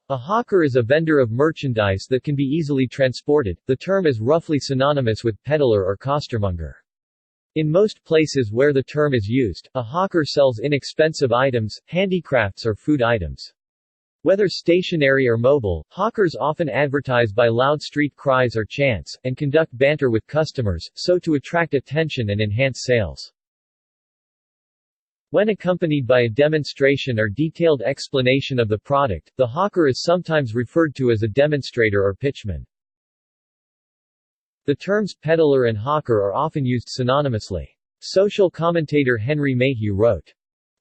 A hawker is a vendor of merchandise that can be easily transported. The term is roughly synonymous with peddler or costermonger. In most places where the term is used, a hawker sells inexpensive items, handicrafts or food items. Whether stationary or mobile, hawkers often advertise by loud street cries or chants, and conduct banter with customers, so to attract attention and enhance sales. When accompanied by a demonstration or detailed explanation of the product, the hawker is sometimes referred to as a demonstrator or pitchman. The terms peddler and hawker are often used synonymously. Social commentator Henry Mayhew wrote,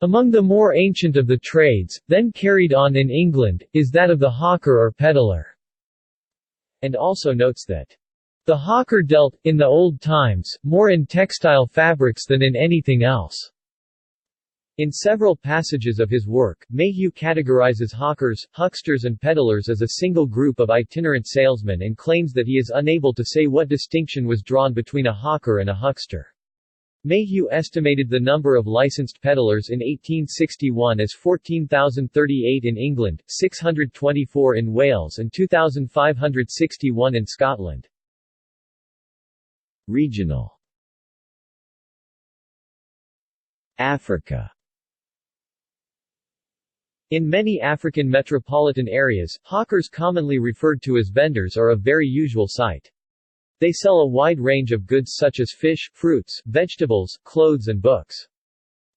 "Among the more ancient of the trades, then carried on in England, is that of the hawker or peddler," and also notes that, "The hawker dealt, in the old times, more in textile fabrics than in anything else." In several passages of his work, Mayhew categorizes hawkers, hucksters and peddlers as a single group of itinerant salesmen and claims that he is unable to say what distinction was drawn between a hawker and a huckster. Mayhew estimated the number of licensed peddlers in 1861 as 14,038 in England, 624 in Wales and 2,561 in Scotland. Regional. Africa. In many African metropolitan areas, hawkers, commonly referred to as vendors, are a very usual sight. They sell a wide range of goods such as fish, fruits, vegetables, clothes and books.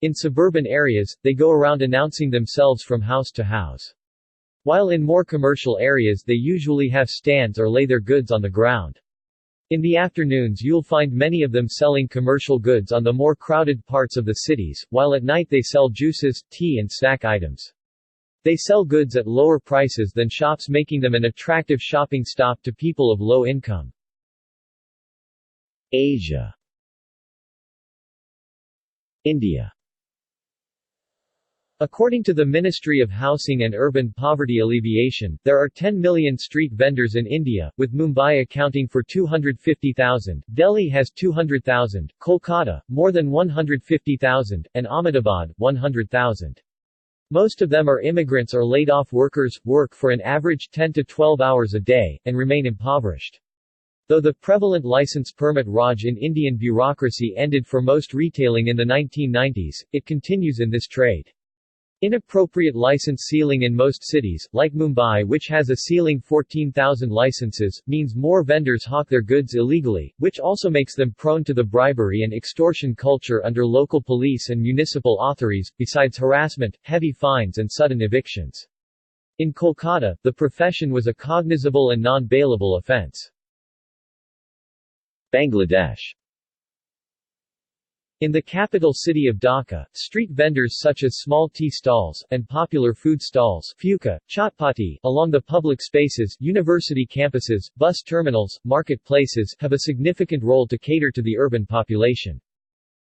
In suburban areas, they go around announcing themselves from house to house. While in more commercial areas they usually have stands or lay their goods on the ground. In the afternoons you'll find many of them selling commercial goods on the more crowded parts of the cities, while at night they sell juices, tea and snack items. They sell goods at lower prices than shops, making them an attractive shopping stop to people of low income. Asia. India. According to the Ministry of Housing and Urban Poverty Alleviation, there are 10 million street vendors in India, with Mumbai accounting for 250,000, Delhi has 200,000, Kolkata, more than 150,000, and Ahmedabad, 100,000. Most of them are immigrants or laid-off workers, work for an average 10 to 12 hours a day, and remain impoverished. Though the prevalent license permit Raj in Indian bureaucracy ended for most retailing in the 1990s, it continues in this trade. Inappropriate license ceiling in most cities, like Mumbai, which has a ceiling 14,000 licenses, means more vendors hawk their goods illegally, which also makes them prone to the bribery and extortion culture under local police and municipal authorities, besides harassment, heavy fines and sudden evictions. In Kolkata, the profession was a cognizable and non-bailable offence. Bangladesh. In the capital city of Dhaka, street vendors such as small tea stalls, and popular food stalls fuka, chatpati, along the public spaces, university campuses, bus terminals, marketplaces have a significant role to cater to the urban population.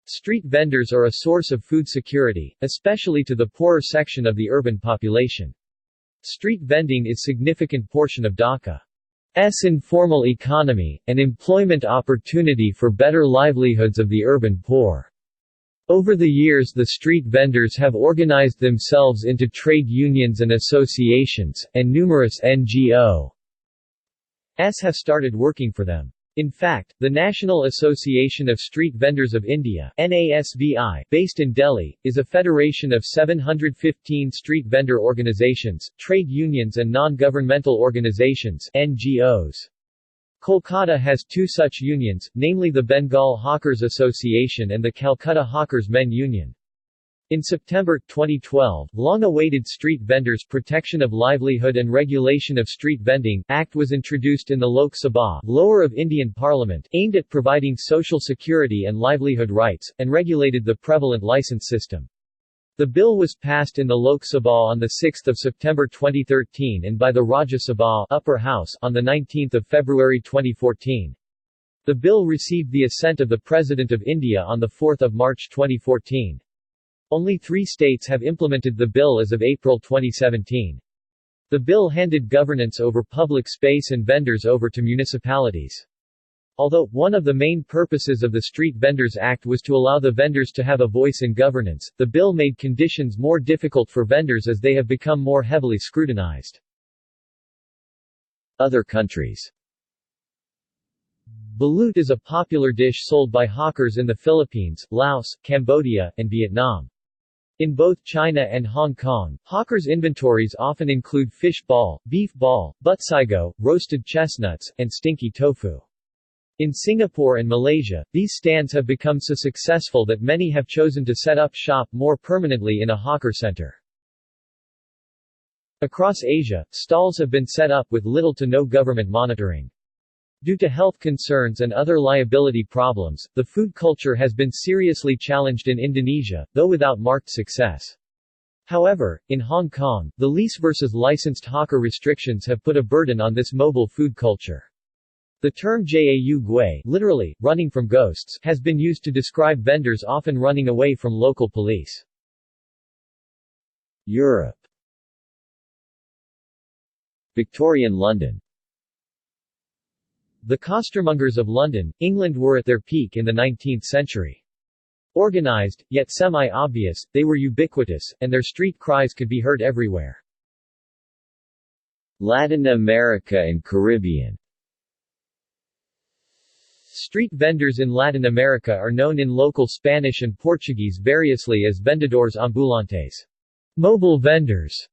Street vendors are a source of food security, especially to the poorer section of the urban population. Street vending is a significant portion of Dhaka's informal economy, and employment opportunity for better livelihoods of the urban poor. Over the years the street vendors have organized themselves into trade unions and associations, and numerous NGOs have started working for them. In fact, the National Association of Street Vendors of India (NASVI), based in Delhi, is a federation of 715 street vendor organizations, trade unions and non-governmental organizations (NGOs). Kolkata has two such unions, namely the Bengal Hawkers Association and the Calcutta Hawkers Men Union. In September 2012, long-awaited Street Vendors Protection of Livelihood and Regulation of Street Vending Act was introduced in the Lok Sabha, lower of Indian Parliament, aimed at providing social security and livelihood rights, and regulated the prevalent license system. The bill was passed in the Lok Sabha on 6 September 2013 and by the Rajya Sabha Upper House on 19 February 2014. The bill received the assent of the President of India on 4 March 2014. Only 3 states have implemented the bill as of April 2017. The bill handed governance over public space and vendors over to municipalities. Although, one of the main purposes of the Street Vendors Act was to allow the vendors to have a voice in governance, the bill made conditions more difficult for vendors as they have become more heavily scrutinized. Other countries. Balut is a popular dish sold by hawkers in the Philippines, Laos, Cambodia, and Vietnam. In both China and Hong Kong, hawkers' inventories often include fish ball, beef ball, butsago, roasted chestnuts, and stinky tofu. In Singapore and Malaysia, these stands have become so successful that many have chosen to set up shop more permanently in a hawker center. Across Asia, stalls have been set up with little to no government monitoring. Due to health concerns and other liability problems, the food culture has been seriously challenged in Indonesia, though without marked success. However, in Hong Kong, the lease versus licensed hawker restrictions have put a burden on this mobile food culture. The term jau gui, literally, running from ghosts, has been used to describe vendors often running away from local police. Europe. Victorian London. The costermongers of London, England were at their peak in the 19th century. Organized, yet semi-obvious, they were ubiquitous, and their street cries could be heard everywhere. Latin America and Caribbean. Street vendors in Latin America are known in local Spanish and Portuguese variously as vendedores ambulantes, mobile vendors,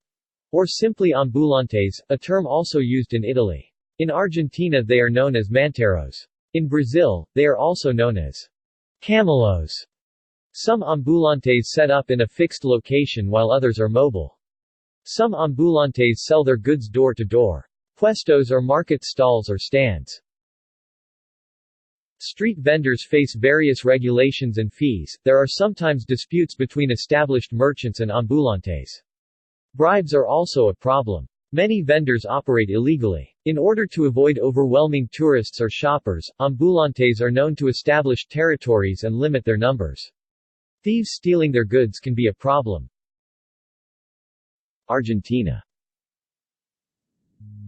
or simply ambulantes, a term also used in Italy. In Argentina they are known as manteros. In Brazil, they are also known as camelos. Some ambulantes set up in a fixed location while others are mobile. Some ambulantes sell their goods door to door. Puestos are market stalls or stands. Street vendors face various regulations and fees. There are sometimes disputes between established merchants and ambulantes. Bribes are also a problem. Many vendors operate illegally. In order to avoid overwhelming tourists or shoppers, ambulantes are known to establish territories and limit their numbers. Thieves stealing their goods can be a problem. Argentina.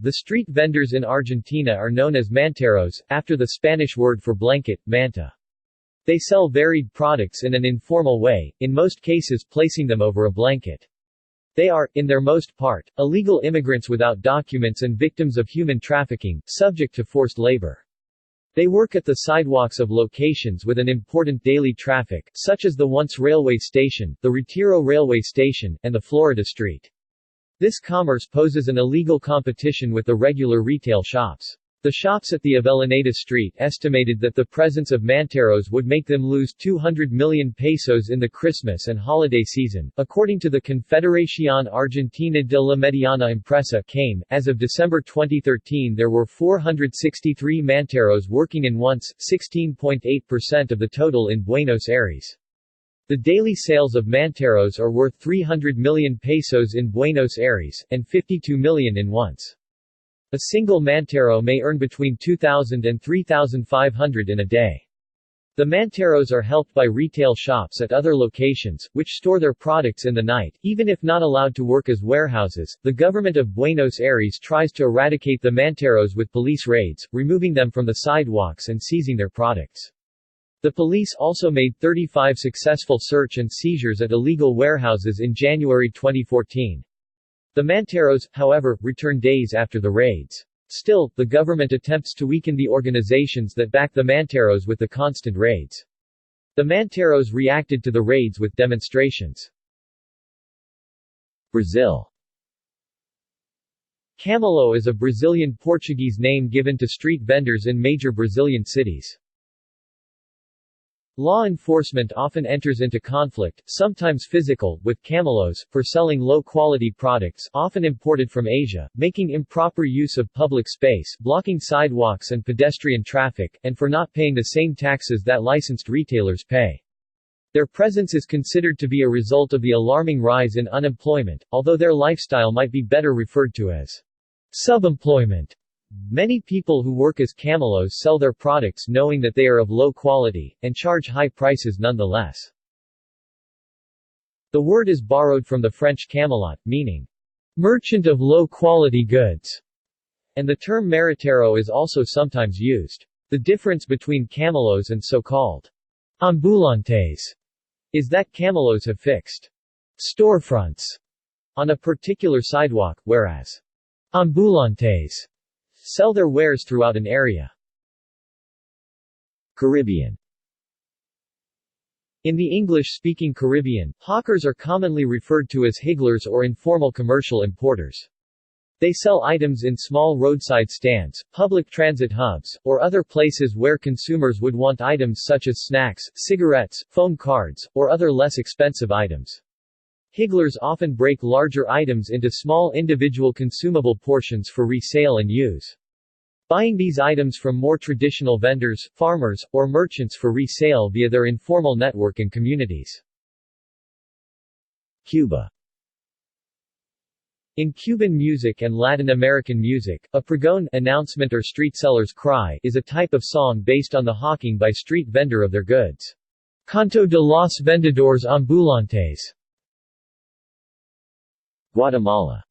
The street vendors in Argentina are known as manteros, after the Spanish word for blanket, manta. They sell varied products in an informal way, in most cases placing them over a blanket. They are, in their most part, illegal immigrants without documents and victims of human trafficking, subject to forced labor. They work at the sidewalks of locations with an important daily traffic, such as the once railway station, the Retiro railway station, and the Florida Street. This commerce poses an illegal competition with the regular retail shops. The shops at the Avellaneda Street estimated that the presence of manteros would make them lose 200 million pesos in the Christmas and holiday season, according to the Confederación Argentina de la Mediana Impresa (CAIM). As of December 2013 there were 463 manteros working in once, 16.8% of the total in Buenos Aires. The daily sales of manteros are worth 300 million pesos in Buenos Aires, and 52 million in once. A single mantero may earn between 2,000 and 3,500 in a day. The manteros are helped by retail shops at other locations, which store their products in the night. Even if not allowed to work as warehouses, the government of Buenos Aires tries to eradicate the manteros with police raids, removing them from the sidewalks and seizing their products. The police also made 35 successful search and seizures at illegal warehouses in January 2014. The manteros, however, return days after the raids. Still, the government attempts to weaken the organizations that back the manteros with the constant raids. The manteros reacted to the raids with demonstrations. Brazil. Camelo is a Brazilian Portuguese name given to street vendors in major Brazilian cities. Law enforcement often enters into conflict, sometimes physical, with camelos, for selling low-quality products, often imported from Asia, making improper use of public space, blocking sidewalks and pedestrian traffic, and for not paying the same taxes that licensed retailers pay. Their presence is considered to be a result of the alarming rise in unemployment, although their lifestyle might be better referred to as subemployment. Many people who work as camelos sell their products knowing that they are of low quality, and charge high prices nonetheless. The word is borrowed from the French camelot, meaning, merchant of low-quality goods, and the term maritero is also sometimes used. The difference between camelos and so-called ambulantes is that camelos have fixed storefronts on a particular sidewalk, whereas ambulantes sell their wares throughout an area. Caribbean. In the English-speaking Caribbean, hawkers are commonly referred to as higglers or informal commercial importers. They sell items in small roadside stands, public transit hubs, or other places where consumers would want items such as snacks, cigarettes, phone cards, or other less expensive items. Higglers often break larger items into small individual consumable portions for resale and use. Buying these items from more traditional vendors, farmers, or merchants for resale via their informal network and communities. Cuba. In Cuban music and Latin American music, a pregón announcement or street seller's cry is a type of song based on the hawking by street vendor of their goods. Canto de los vendedores ambulantes. Guatemala.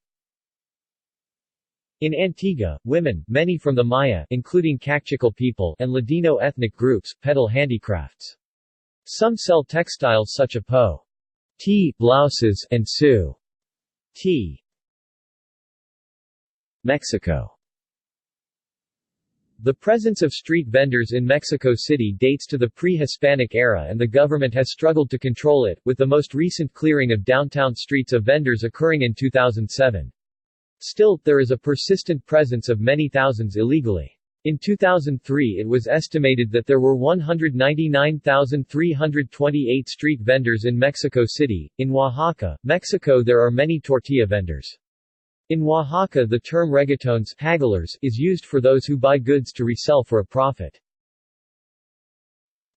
In Antigua, women, many from the Maya, including Kaqchikel people, and Ladino ethnic groups, peddle handicrafts. Some sell textiles such as tea blouses and su tea. Mexico. The presence of street vendors in Mexico City dates to the pre-Hispanic era and the government has struggled to control it, with the most recent clearing of downtown streets of vendors occurring in 2007. Still, there is a persistent presence of many thousands illegally. In 2003 it was estimated that there were 199,328 street vendors in Mexico City. In Oaxaca, Mexico there are many tortilla vendors. In Oaxaca the term reggaetones hagglers is used for those who buy goods to resell for a profit.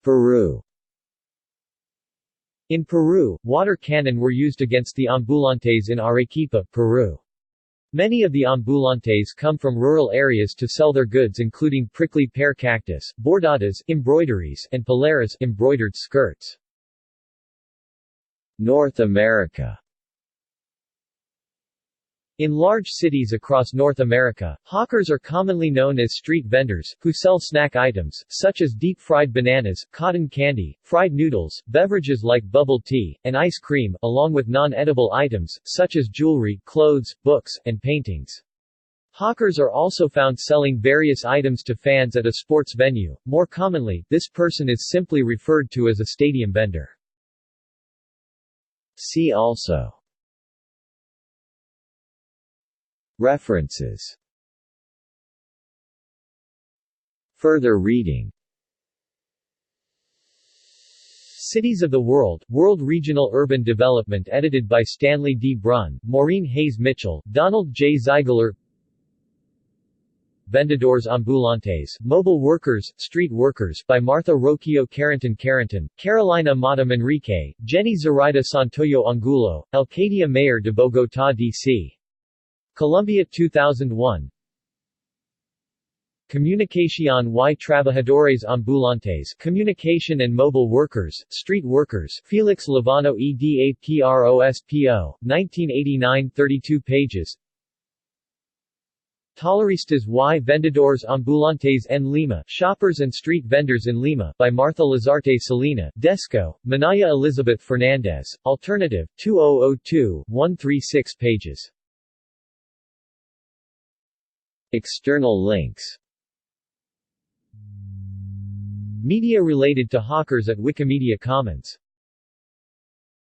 Peru. In Peru, water cannon were used against the ambulantes in Arequipa, Peru. Many of the ambulantes come from rural areas to sell their goods including prickly pear cactus, bordadas embroideries, and peleras embroidered skirts. North America. In large cities across North America, hawkers are commonly known as street vendors, who sell snack items, such as deep-fried bananas, cotton candy, fried noodles, beverages like bubble tea, and ice cream, along with non-edible items, such as jewelry, clothes, books, and paintings. Hawkers are also found selling various items to fans at a sports venue. More commonly, this person is simply referred to as a stadium vendor. See also References. Further reading. Cities of the World, World Regional Urban Development edited by Stanley D. Brunn, Maureen Hayes Mitchell, Donald J. Ziegler. Vendedores Ambulantes, Mobile Workers, Street Workers by Martha Roquio Carrington, Carolina Mata Manrique, Jenny Zoraida Santoyo Angulo, Alcadia Mayor de Bogotá D.C. Colombia 2001. Comunicación y Trabajadores Ambulantes, Communication and Mobile Workers, Street Workers, Felix Lavano EDAPROSPO, 1989, 32 pages. Taleristas y Vendedores Ambulantes en Lima, Shoppers and Street Vendors in Lima, by Martha Lazarte Salina, Desco, Manaya Elizabeth Fernandez, Alternative, 2002, 136 pages. External links. Media related to hawkers at Wikimedia Commons.